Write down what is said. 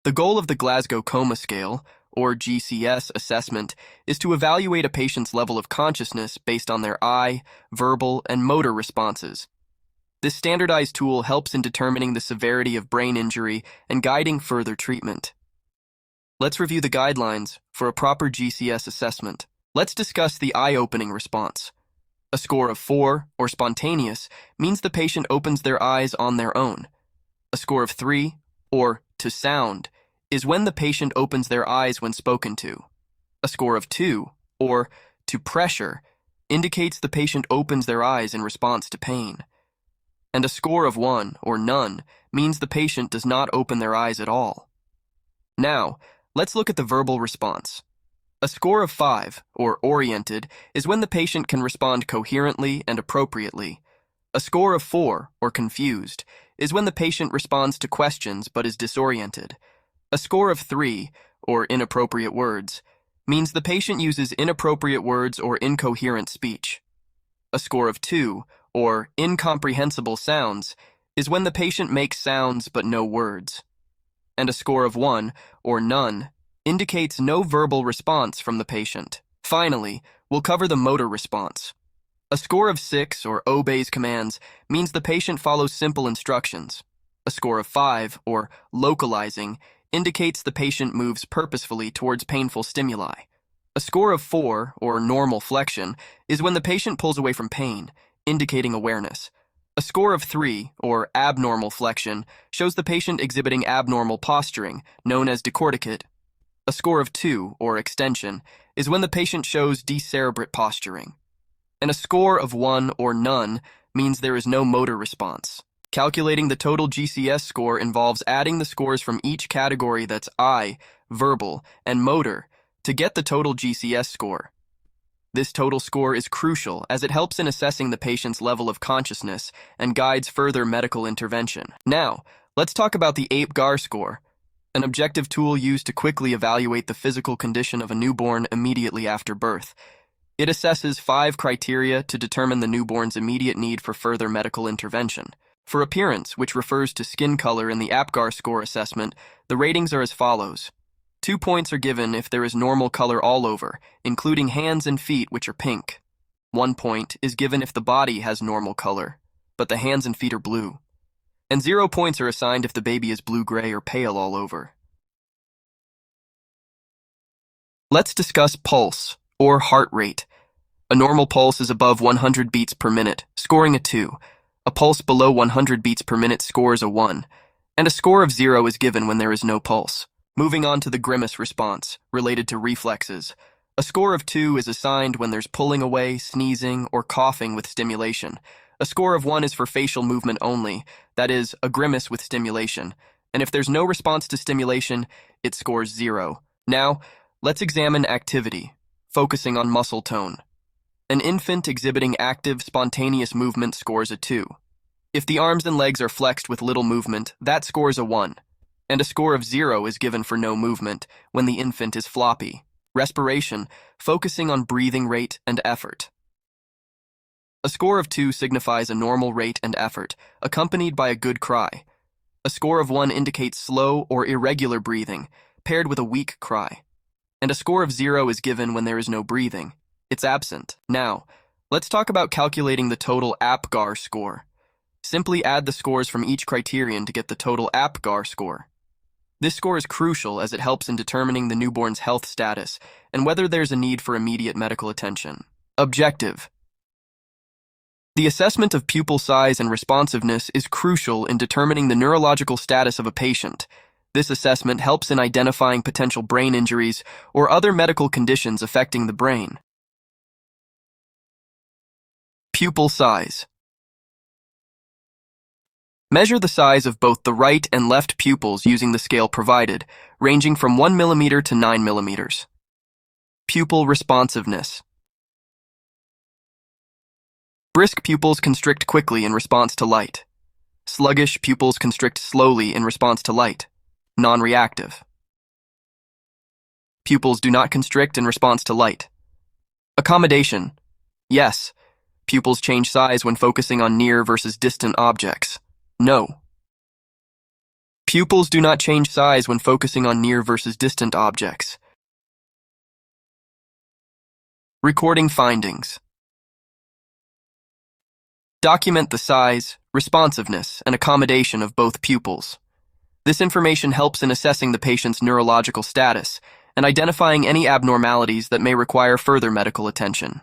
The goal of the Glasgow Coma Scale, or GCS assessment, is to evaluate a patient's level of consciousness based on their eye, verbal, and motor responses. This standardized tool helps in determining the severity of brain injury and guiding further treatment. Let's review the guidelines for a proper GCS assessment. Let's discuss the eye-opening response. A score of 4, or spontaneous, means the patient opens their eyes on their own. A score of 3, or to sound, is when the patient opens their eyes when spoken to. A score of 2, or to pressure, indicates the patient opens their eyes in response to pain. And a score of 1, or none, means the patient does not open their eyes at all. Now, let's look at the verbal response. A score of 5, or oriented, is when the patient can respond coherently and appropriately. A score of 4, or confused, is when the patient responds to questions but is disoriented. A score of 3, or inappropriate words, means the patient uses inappropriate words or incoherent speech. A score of 2, or incomprehensible sounds, is when the patient makes sounds but no words. And a score of 1, or none, indicates no verbal response from the patient. Finally, we'll cover the motor response. A score of 6, or obeys commands, means the patient follows simple instructions. A score of 5, or localizing, indicates the patient moves purposefully towards painful stimuli. A score of 4, or normal flexion, is when the patient pulls away from pain, indicating awareness. A score of 3, or abnormal flexion, shows the patient exhibiting abnormal posturing, known as decorticate. A score of 2, or extension, is when the patient shows decerebrate posturing. And a score of 1 or none means there is no motor response. Calculating the total GCS score involves adding the scores from each category that's eye, verbal, and motor to get the total GCS score. This total score is crucial as it helps in assessing the patient's level of consciousness and guides further medical intervention. Now, let's talk about the Apgar score, an objective tool used to quickly evaluate the physical condition of a newborn immediately after birth. It assesses 5 criteria to determine the newborn's immediate need for further medical intervention. For appearance, which refers to skin color in the Apgar score assessment, the ratings are as follows. 2 points are given if there is normal color all over, including hands and feet, which are pink. 1 point is given if the body has normal color, but the hands and feet are blue. And 0 points are assigned if the baby is blue-gray or pale all over. Let's discuss pulse, or heart rate. A normal pulse is above 100 beats per minute, scoring a 2. A pulse below 100 beats per minute scores a 1. And a score of 0 is given when there is no pulse. Moving on to the grimace response, related to reflexes. A score of 2 is assigned when there's pulling away, sneezing, or coughing with stimulation. A score of 1 is for facial movement only, that is, a grimace with stimulation. And if there's no response to stimulation, it scores 0. Now, let's examine activity, focusing on muscle tone. An infant exhibiting active, spontaneous movement scores a 2. If the arms and legs are flexed with little movement, that scores a 1. And a score of 0 is given for no movement when the infant is floppy. Respiration, focusing on breathing rate and effort. A score of 2 signifies a normal rate and effort, accompanied by a good cry. A score of 1 indicates slow or irregular breathing, paired with a weak cry. And a score of 0 is given when there is no breathing. It's absent. Now, let's talk about calculating the total Apgar score. Simply add the scores from each criterion to get the total Apgar score. This score is crucial as it helps in determining the newborn's health status and whether there's a need for immediate medical attention. Objective. The assessment of pupil size and responsiveness is crucial in determining the neurological status of a patient. This assessment helps in identifying potential brain injuries or other medical conditions affecting the brain. Pupil size. Measure the size of both the right and left pupils using the scale provided, ranging from 1 mm to 9 mm. Pupil responsiveness. Brisk pupils constrict quickly in response to light. Sluggish pupils constrict slowly in response to light. Non-reactive. Pupils do not constrict in response to light. Accommodation. Yes. Pupils change size when focusing on near versus distant objects. No. Pupils do not change size when focusing on near versus distant objects. Recording findings. Document the size, responsiveness, and accommodation of both pupils. This information helps in assessing the patient's neurological status and identifying any abnormalities that may require further medical attention.